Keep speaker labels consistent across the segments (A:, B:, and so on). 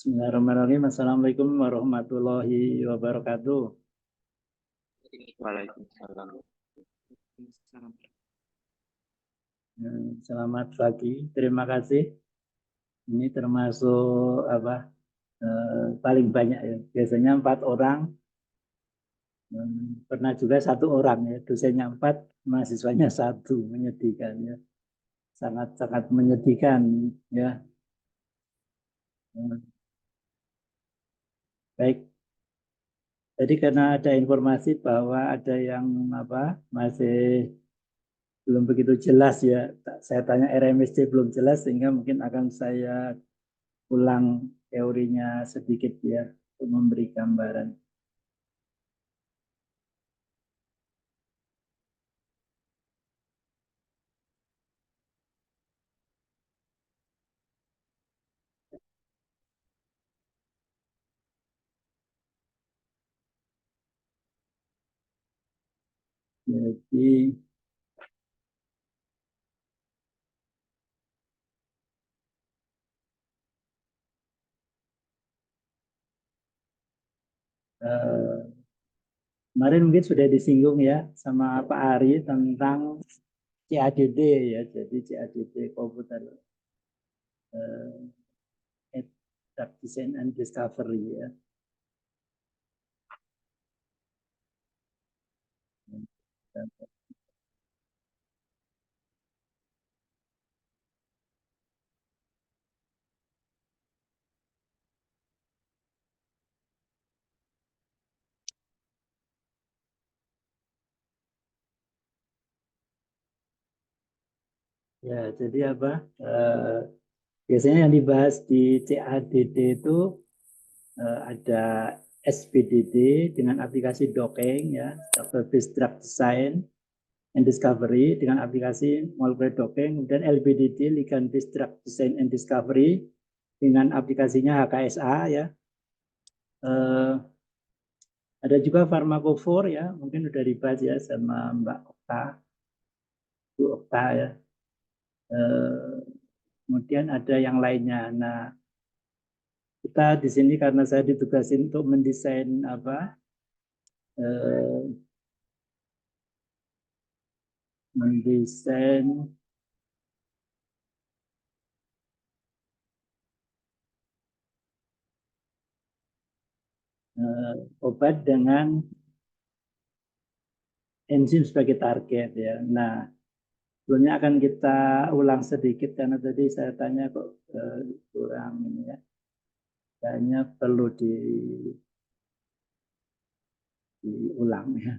A: Bismillahirrahmanirrahim. Assalamualaikum warahmatullahi wabarakatuh.
B: Waalaikumsalam.
A: Selamat pagi. Terima kasih. Ini termasuk paling banyak ya. Biasanya 4 orang. Pernah juga 1 orang ya. Dosennya 4, mahasiswanya 1. Menyedihkan ya. Sangat-sangat menyedihkan ya. Baik. Jadi karena ada informasi bahwa ada yang masih belum begitu jelas ya. Saya tanya RMSD belum jelas sehingga mungkin akan saya ulang teorinya sedikit ya untuk memberi gambaran. Jadi kemarin mungkin sudah disinggung ya sama Pak Ari tentang CADD ya. Jadi CADD Computer Drug Design and Discovery ya. Ya, jadi biasanya yang dibahas di CADD itu ada SPDD dengan aplikasi docking ya, Database Drug Design and Discovery dengan aplikasi molecular docking, kemudian LBDD Ligand Based Drug Design and Discovery dengan aplikasinya HKSA ya. Ada juga Pharmacophore ya, mungkin udah dibahas ya sama Mbak Okta, Bu Okta ya. Kemudian ada yang lainnya. Nah, kita di sini karena saya ditugasin untuk mendesain mendesain obat dengan enzim sebagai target ya. Nah, sebelumnya akan kita ulang sedikit karena tadi saya tanya kok kurang ini ya. Kayaknya perlu diulang ya.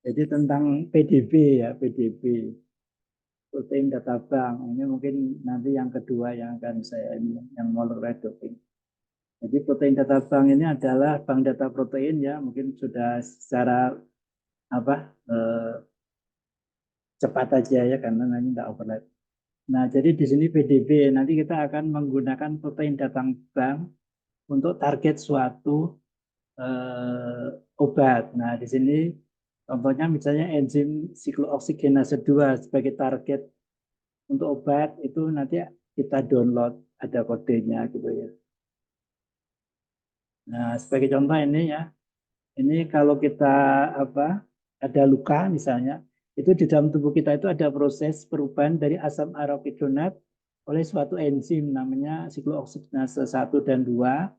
A: Jadi tentang PDB ya, PDB. Protein data bank. Ini mungkin nanti yang kedua yang akan saya ini, yang molecular docking. Jadi protein data bank ini adalah bank data protein ya, mungkin sudah secara cepat aja ya karena nanti tidak overlap. Nah, jadi di sini PDB nanti kita akan menggunakan protein data bank untuk target suatu obat. Nah, di sini contohnya misalnya enzim siklooksigenase 2 sebagai target untuk obat itu nanti kita download ada kodenya gitu ya. Nah, sebagai contoh ini ya. Ini kalau kita ada luka misalnya, itu di dalam tubuh kita itu ada proses perubahan dari asam arokidonat oleh suatu enzim namanya siklooksigenase 1 dan 2.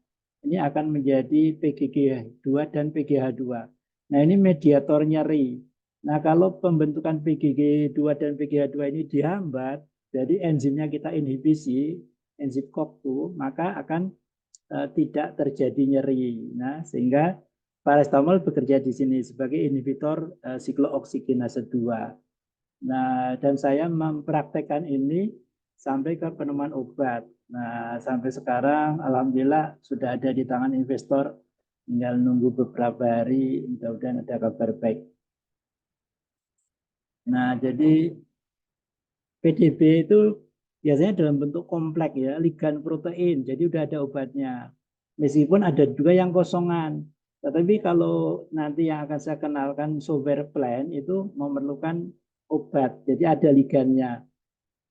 A: Ini akan menjadi PGG2 dan PGH2. Nah, ini mediator nyeri. Nah, kalau pembentukan PGG2 dan PGH2 ini dihambat, jadi enzimnya kita inhibisi, enzim COX-2, maka akan tidak terjadi nyeri. Nah, sehingga paracetamol bekerja di sini sebagai inhibitor siklooksigenase 2. Nah, dan saya mempraktekkan ini sampai ke penemuan obat. Nah, sampai sekarang alhamdulillah sudah ada di tangan investor. Tinggal nunggu beberapa hari, mudah-mudahan ada kabar baik. Nah, jadi PDB itu biasanya dalam bentuk kompleks ya, ligan protein. Jadi udah ada obatnya. Meskipun ada juga yang kosongan. Tetapi kalau nanti yang akan saya kenalkan software plan itu memerlukan obat. Jadi ada ligannya.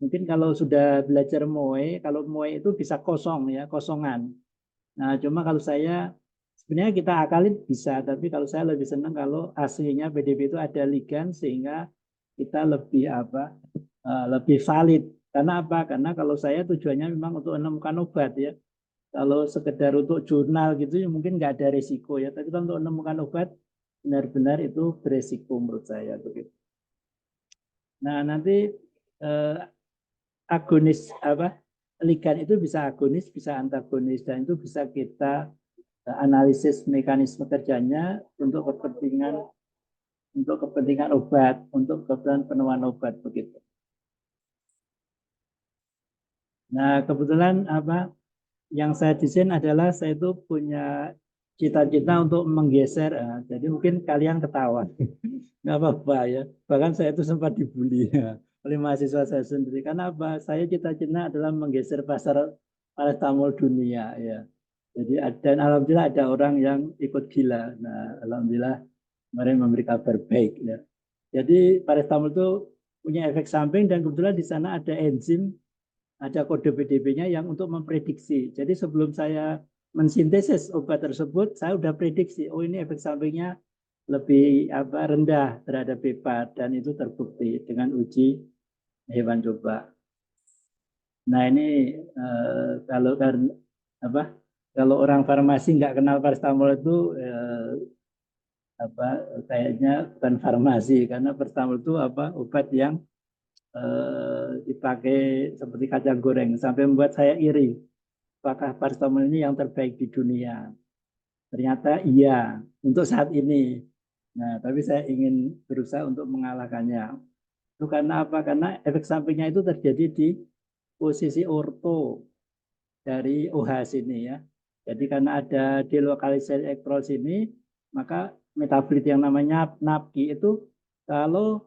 A: Mungkin kalau sudah belajar MOE, kalau MOE itu bisa kosong ya, kosongan. Nah, cuma kalau saya sebenarnya kita akalin bisa, tapi kalau saya lebih senang kalau aslinya PDB itu ada ligan sehingga kita lebih lebih valid. Karena apa? Karena kalau saya tujuannya memang untuk menemukan obat ya. Kalau sekedar untuk jurnal gitu ya mungkin nggak ada resiko ya. Tapi kalau untuk menemukan obat benar-benar itu beresiko menurut saya begitu. Nah nanti eh, agonis ligan itu bisa agonis, bisa antagonis dan itu bisa kita analisis mekanisme kerjanya untuk kepentingan obat, untuk kepentingan penemuan obat begitu. Nah kebetulan yang saya desain adalah saya itu punya cita-cita untuk menggeser, jadi mungkin kalian ketawa, nggak apa-apa ya. Bahkan saya itu sempat dibully ya, oleh mahasiswa saya sendiri. Karena apa? Saya cita-cita adalah menggeser pasar paracetamol dunia ya. Jadi dan alhamdulillah ada orang yang ikut gila. Nah, alhamdulillah kemarin memberi kabar baik ya. Jadi paracetamol itu punya efek samping dan kebetulan di sana ada enzim, ada kode PDB-nya yang untuk memprediksi. Jadi sebelum saya mensintesis obat tersebut, saya sudah prediksi, oh ini efek sampingnya lebih rendah terhadap BPA dan itu terbukti dengan uji hewan coba. Nah ini kalau apa kalau orang farmasi nggak kenal paracetamol itu kayaknya bukan farmasi karena paracetamol itu obat yang dipakai seperti kacang goreng sampai membuat saya iri. Apakah paracetamol ini yang terbaik di dunia? Ternyata iya untuk saat ini. Nah, tapi saya ingin berusaha untuk mengalahkannya. Itu karena apa? Karena efek sampingnya itu terjadi di posisi orto dari OH sini ya. Jadi karena ada delokalisasi elektrol sini, maka metabolit yang namanya NAPKI itu kalau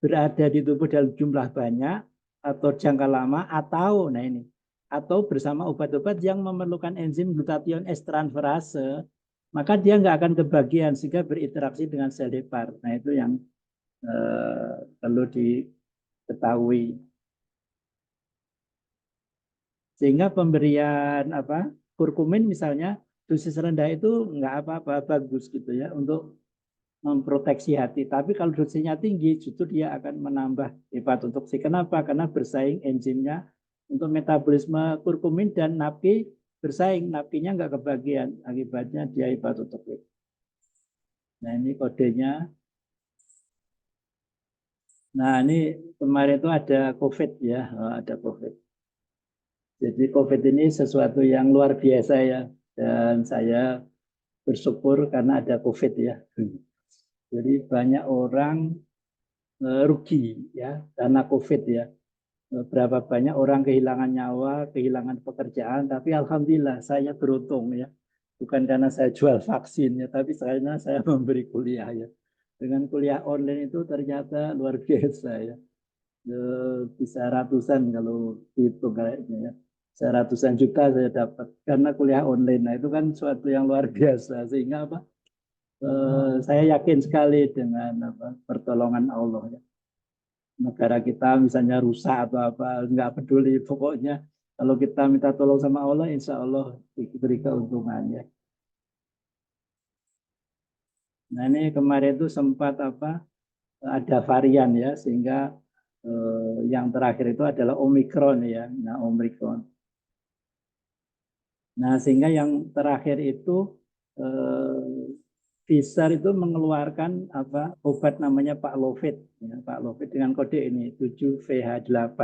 A: berada di tubuh dalam jumlah banyak atau jangka lama atau bersama obat-obat yang memerlukan enzim glutathione S transferase, maka dia nggak akan kebagian sehingga berinteraksi dengan sel Hepar. Nah itu yang perlu diketahui. Sehingga pemberian kurkumin misalnya dosis rendah itu nggak apa-apa bagus gitu ya untuk memproteksi hati. Tapi kalau dosisnya tinggi, justru dia akan menambah hepatotoksi. Kenapa? Karena bersaing enzimnya untuk metabolisme kurkumin dan NAPKI bersaing. NAPKI-nya nggak kebagian, akibatnya dia hepatotoksi. Nah ini kodenya. Nah ini kemarin itu ada COVID ya, ada COVID. Jadi COVID ini sesuatu yang luar biasa ya, dan saya bersyukur karena ada COVID ya. Jadi banyak orang rugi ya karena COVID ya. Berapa banyak orang kehilangan nyawa, kehilangan pekerjaan, tapi alhamdulillah saya beruntung ya. Bukan karena saya jual vaksin ya, tapi karena saya memberi kuliah ya. Dengan kuliah online itu ternyata luar biasa ya. Bisa ratusan kalau dihitung kayaknya ya. Bisa ratusan juta saya dapat karena kuliah online. Nah itu kan suatu yang luar biasa sehingga saya yakin sekali dengan pertolongan Allah ya. Negara kita misalnya rusak atau apa nggak peduli pokoknya kalau kita minta tolong sama Allah insya Allah diberi keuntungannya. Nah ini kemarin itu sempat ada varian ya sehingga yang terakhir itu adalah Omikron ya. Nah Omikron. Nah sehingga yang terakhir itu Pfizer itu mengeluarkan obat namanya Paxlovid ya, Paxlovid dengan kode ini 7VH8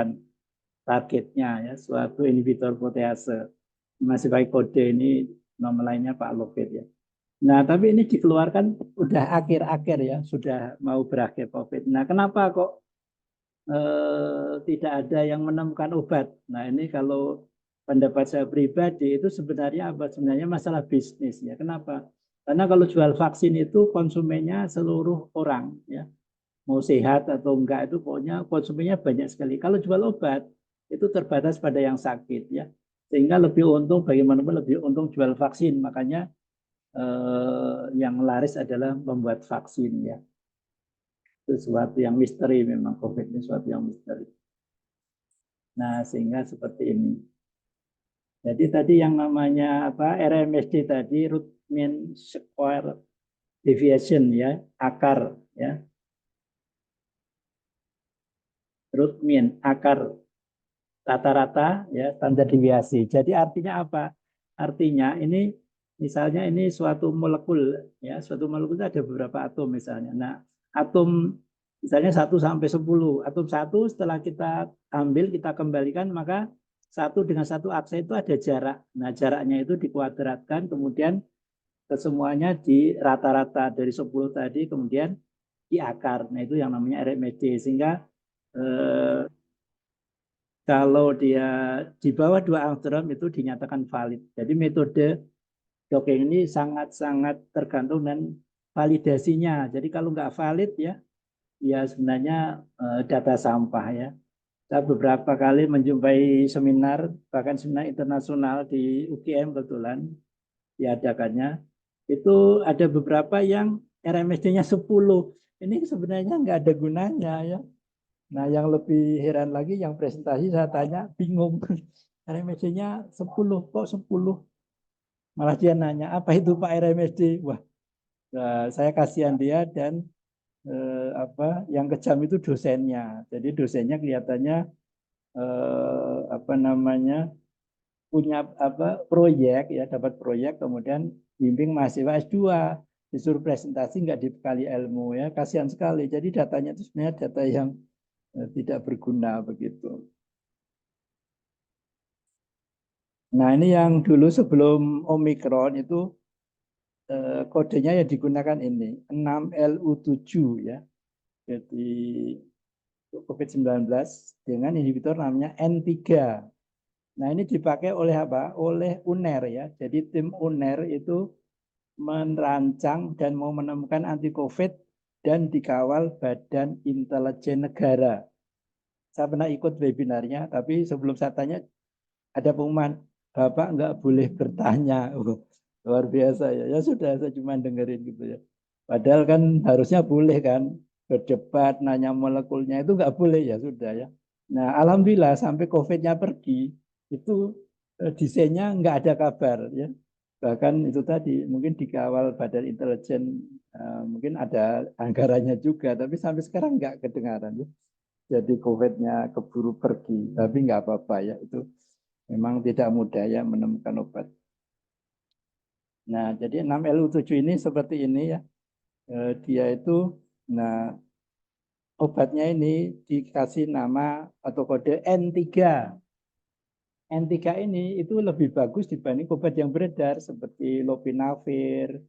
A: targetnya ya suatu inhibitor protease masih pakai kode ini nomor lainnya Paxlovid ya. Nah tapi ini dikeluarkan udah akhir-akhir ya sudah mau berakhir COVID. Nah kenapa kok tidak ada yang menemukan obat? Nah ini kalau pendapat saya pribadi itu sebenarnya sebenarnya masalah bisnis ya. Kenapa? Karena kalau jual vaksin itu konsumennya seluruh orang ya. Mau sehat atau enggak itu pokoknya konsumennya banyak sekali. Kalau jual obat itu terbatas pada yang sakit ya. Sehingga lebih untung bagaimanapun lebih untung jual vaksin. Makanya yang laris adalah membuat vaksin ya. Itu sesuatu yang misteri memang COVID ini sesuatu yang misteri. Nah, sehingga seperti ini. Jadi tadi yang namanya apa RMSD tadi root mean square deviation ya, akar ya. Root mean akar rata-rata ya standar deviasi. Jadi artinya apa? Artinya ini misalnya ini suatu molekul ya, suatu molekul itu ada beberapa atom misalnya. Nah, atom misalnya 1 sampai 10. Atom 1 setelah kita ambil kita kembalikan maka satu dengan satu aksa itu ada jarak. Nah, jaraknya itu dikuadratkan kemudian kesemuanya di rata-rata dari 10 tadi kemudian di akar. Nah, itu yang namanya RMSD sehingga eh, kalau dia di bawah 2 angstrom itu dinyatakan valid. Jadi metode Docker ini sangat-sangat tergantung dengan validasinya. Jadi kalau nggak valid ya, ya sebenarnya data sampah ya. Saya beberapa kali menjumpai seminar, bahkan seminar internasional di UGM kebetulan diadakannya. Itu ada beberapa yang RMSD-nya 10. Ini sebenarnya nggak ada gunanya ya. Nah, yang lebih heran lagi yang presentasi saya tanya bingung. RMSD-nya 10 kok 10? Malah dia nanya, apa itu Pak RMSD? Wah, saya kasihan dia dan apa yang kejam itu dosennya. Jadi dosennya kelihatannya apa namanya punya apa proyek ya dapat proyek kemudian bimbing mahasiswa S2 disuruh presentasi nggak dibekali ilmu ya kasihan sekali. Jadi datanya itu sebenarnya data yang tidak berguna begitu. Nah, ini yang dulu sebelum Omikron itu kodenya yang digunakan ini 6LU7 ya. Jadi COVID-19 dengan inhibitor namanya N3. Nah, ini dipakai oleh apa? Oleh UNER ya. Jadi tim UNER itu merancang dan mau menemukan anti COVID dan dikawal Badan Intelijen Negara. Saya pernah ikut webinarnya, tapi sebelum saya tanya ada pengumuman, Bapak nggak boleh bertanya. Oh, luar biasa ya. Ya sudah, saya cuma dengerin gitu ya. Padahal kan harusnya boleh kan berdebat, nanya molekulnya itu nggak boleh ya sudah ya. Nah, alhamdulillah sampai COVID-nya pergi, itu desainnya nggak ada kabar ya. Bahkan itu tadi mungkin dikawal Badan Intelijen, mungkin ada anggarannya juga, tapi sampai sekarang nggak kedengaran ya. Jadi COVID-nya keburu pergi, tapi nggak apa-apa ya itu memang tidak mudah ya menemukan obat. Nah, jadi 6LU7 ini seperti ini ya. Dia itu, nah obatnya ini dikasih nama atau kode N3. N3 ini itu lebih bagus dibanding obat yang beredar seperti lopinavir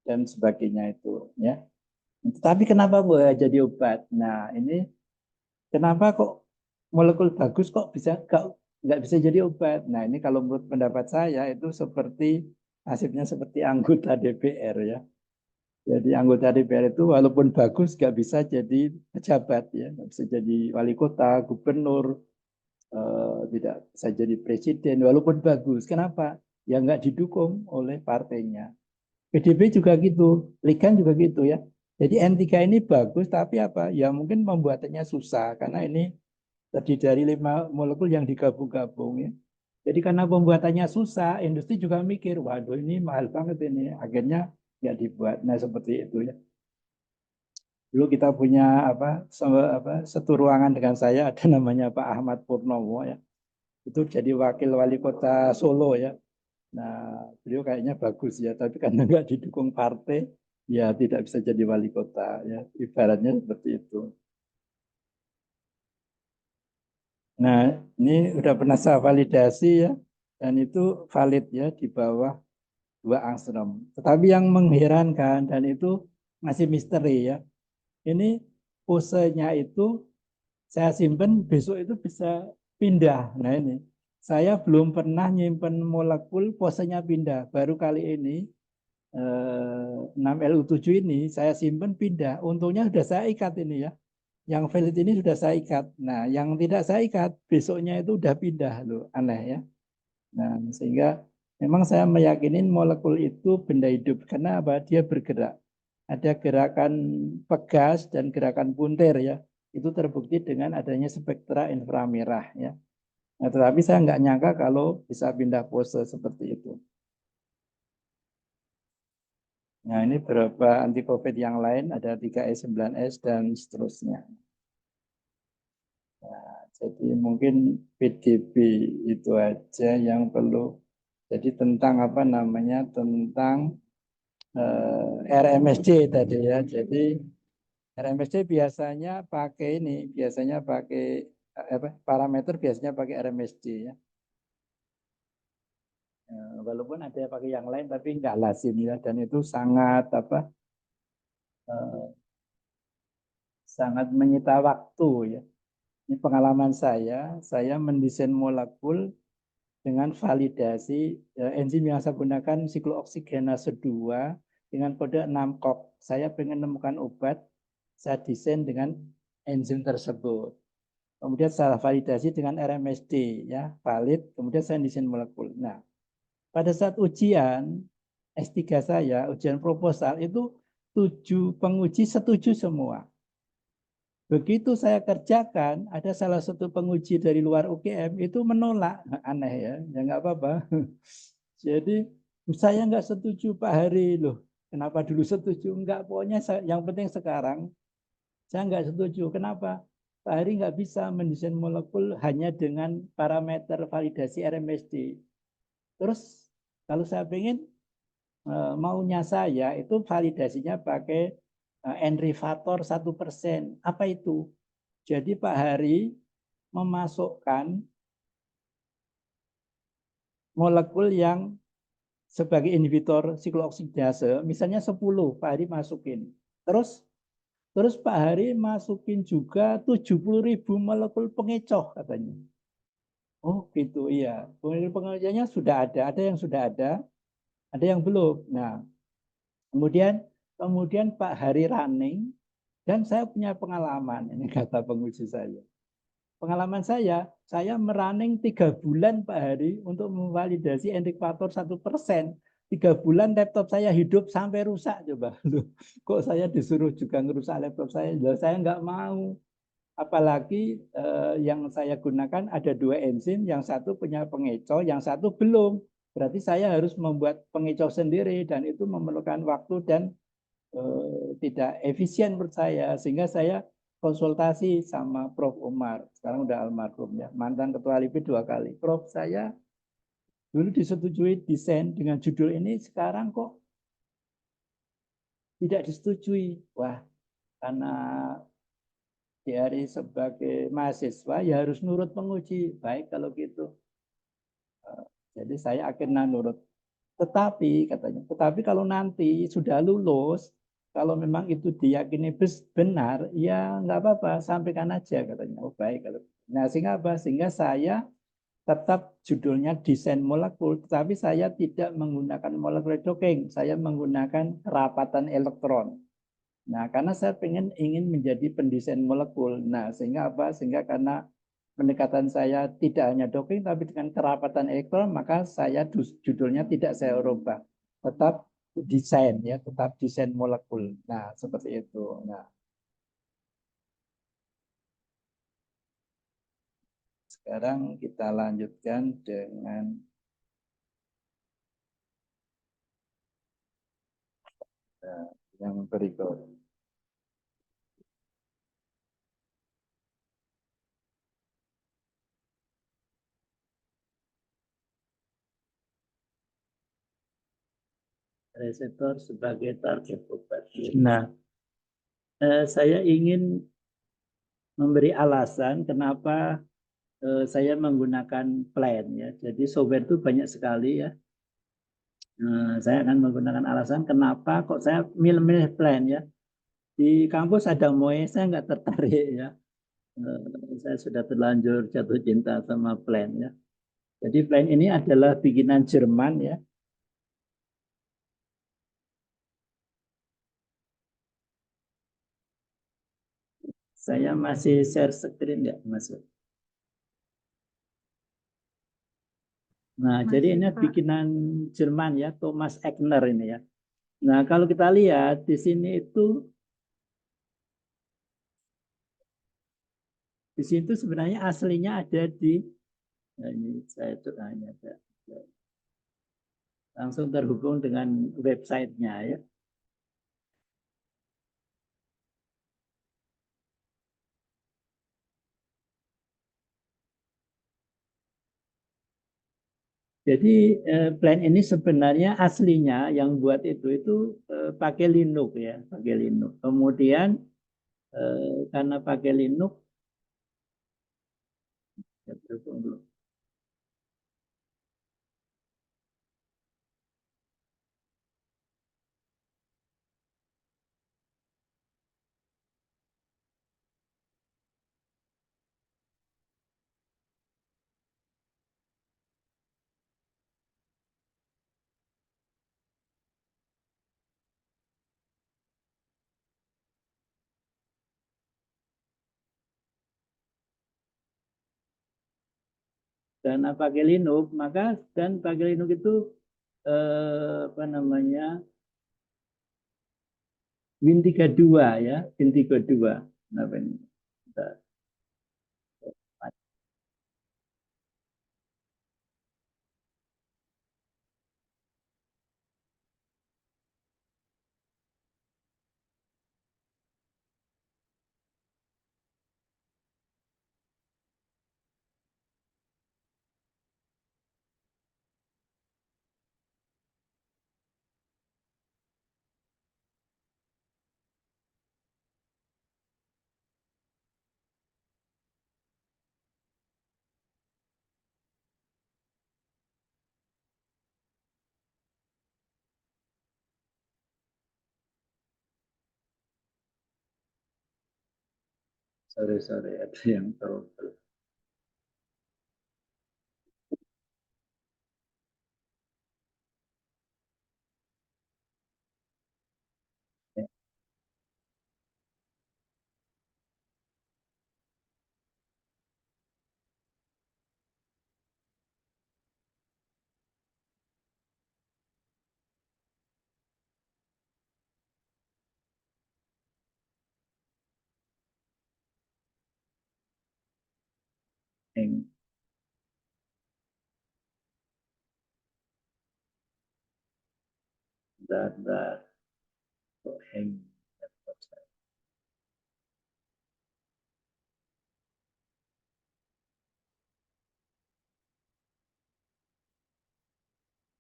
A: dan sebagainya itu ya. Tapi kenapa boleh jadi obat? Nah, ini kenapa kok molekul bagus kok bisa nggak bisa jadi obat? Nah, ini kalau menurut pendapat saya itu seperti nasibnya seperti anggota DPR ya. Jadi anggota DPR itu walaupun bagus nggak bisa jadi pejabat ya, nggak bisa jadi wali kota, gubernur, tidak bisa jadi presiden walaupun bagus. Kenapa? Ya nggak didukung oleh partainya. PDB juga gitu, Ligan juga gitu ya. Jadi N3 ini bagus tapi apa? Ya mungkin pembuatannya susah karena ini terdiri dari 5 molekul yang digabung-gabung ya. Jadi karena pembuatannya susah, industri juga mikir, waduh ini mahal banget ini. Akhirnya nggak dibuat. Nah seperti itu ya. Dulu kita punya satu ruangan dengan saya ada namanya Pak Ahmad Purnomo ya. Itu jadi wakil wali kota Solo ya. Nah beliau kayaknya bagus ya, tapi karena nggak didukung partai, ya tidak bisa jadi wali kota ya. Ibaratnya seperti itu. Nah, ini udah pernah saya validasi ya, dan itu valid ya di bawah 2 angstrom. Tetapi yang mengherankan dan itu masih misteri ya. Ini posenya itu saya simpen besok itu bisa pindah. Nah ini saya belum pernah nyimpen molekul posenya pindah. Baru kali ini 6LU7 ini saya simpen pindah. Untungnya sudah saya ikat ini ya. Yang valid ini sudah saya ikat. Nah, yang tidak saya ikat besoknya itu udah pindah loh, aneh ya. Nah, sehingga memang saya meyakini molekul itu benda hidup karena apa? Dia bergerak. Ada gerakan pegas dan gerakan puntir ya. itu terbukti dengan adanya spektra inframerah ya. Nah, tetapi saya nggak nyangka kalau bisa pindah pose seperti itu. Nah, ini beberapa anti-COVID yang lain, ada 3E9S dan seterusnya. Nah, jadi mungkin PDB itu aja yang perlu. Jadi tentang apa namanya, tentang RMSD tadi ya. Jadi RMSD biasanya pakai ini, biasanya pakai apa, parameter biasanya pakai RMSD ya. Walaupun ada yang pakai yang lain tapi enggak lazim ya, dan itu sangat apa, sangat menyita waktu ya. Ini pengalaman saya mendesain molekul dengan validasi enzim yang saya gunakan siklooksigenase 2 dengan kode 6 COX. Saya ingin menemukan obat, saya desain dengan enzim tersebut. Kemudian saya validasi dengan RMSD ya, valid, kemudian saya desain molekul. Nah, pada saat ujian S3 saya, ujian proposal itu 7 penguji setuju semua. Begitu saya kerjakan, ada salah satu penguji dari luar UGM itu menolak. Aneh ya, ya nggak apa-apa. Jadi saya nggak setuju Pak Hari loh. Kenapa dulu setuju? Enggak, pokoknya yang penting sekarang saya nggak setuju. Kenapa? Pak Hari nggak bisa mendesain molekul hanya dengan parameter validasi RMSD. Terus kalau saya pengen maunya saya itu validasinya pakai enrivator 1%. Apa itu? Jadi Pak Hari memasukkan molekul yang sebagai inhibitor siklooksidase, misalnya 10, Pak Hari masukin. Terus terus Pak Hari masukin juga 70.000 molekul pengecoh katanya. Oh gitu, iya. Molekul pengecohnya sudah ada yang sudah ada yang belum. Nah, kemudian kemudian Pak Hari running dan saya punya pengalaman, ini kata penguji saya. Pengalaman saya merunning 3 bulan Pak Hari untuk memvalidasi indikator 1%. 3 bulan laptop saya hidup sampai rusak coba. Loh, kok saya disuruh juga ngerusak laptop saya? Loh, saya nggak mau. Apalagi yang saya gunakan ada 2 enzim, yang satu punya pengecoh, yang satu belum. Berarti saya harus membuat pengecoh sendiri dan itu memerlukan waktu dan tidak efisien menurut saya, sehingga saya konsultasi sama Prof. Umar, sekarang udah almarhum ya, mantan ketua LIPI 2 kali. Prof, saya dulu disetujui desain dengan judul ini, sekarang kok tidak disetujui. Wah, karena Hari sebagai mahasiswa ya harus nurut penguji. Baik kalau gitu. Jadi saya akhirnya nurut. Tetapi kalau nanti sudah lulus, kalau memang itu diyakini benar, ya nggak apa-apa, sampaikan aja katanya. Oh baik. Nah sehingga apa? Sehingga saya tetap judulnya desain molekul, tetapi saya tidak menggunakan molekul docking, saya menggunakan kerapatan elektron. Nah karena saya ingin menjadi pendesain molekul. Nah sehingga apa? Sehingga karena pendekatan saya tidak hanya docking tapi dengan kerapatan elektron, maka saya judulnya tidak saya rubah, tetap desain ya, tetap desain molekul. Nah seperti itu. Nah sekarang kita lanjutkan dengan yang berikut. Reseptor sebagai target obat. Nah, saya ingin memberi alasan kenapa saya menggunakan plan ya. Jadi software itu banyak sekali ya. Saya akan menggunakan alasan kenapa kok saya milih plan ya. Di kampus ada Moe, saya nggak tertarik ya. Saya sudah terlanjur jatuh cinta sama plan ya. Jadi plan ini adalah bikinan Jerman ya. Saya masih share screen ya, Mas. Nah, jadi ini bikinan Jerman ya, Thomas Egner ini ya. Nah, kalau kita lihat di sini itu Di situ sebenarnya aslinya ada di, nah ini saya itu hanya ada, langsung terhubung dengan websitenya ya. Jadi plan ini sebenarnya aslinya yang buat itu pakai Linux ya, pakai Linux. Kemudian karena pakai Linux, ya, karena pakai Linux, maka dan pakai Linux itu apa namanya Win32 ya, Win32. Kenapa ini? Sorry, ada yang trouble. Hang, bentar, kok hang.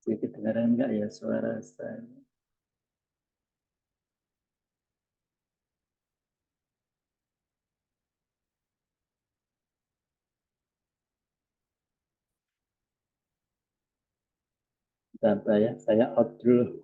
A: Jadi kedengaran enggak ya suara saya? Bentar ya, saya out dulu.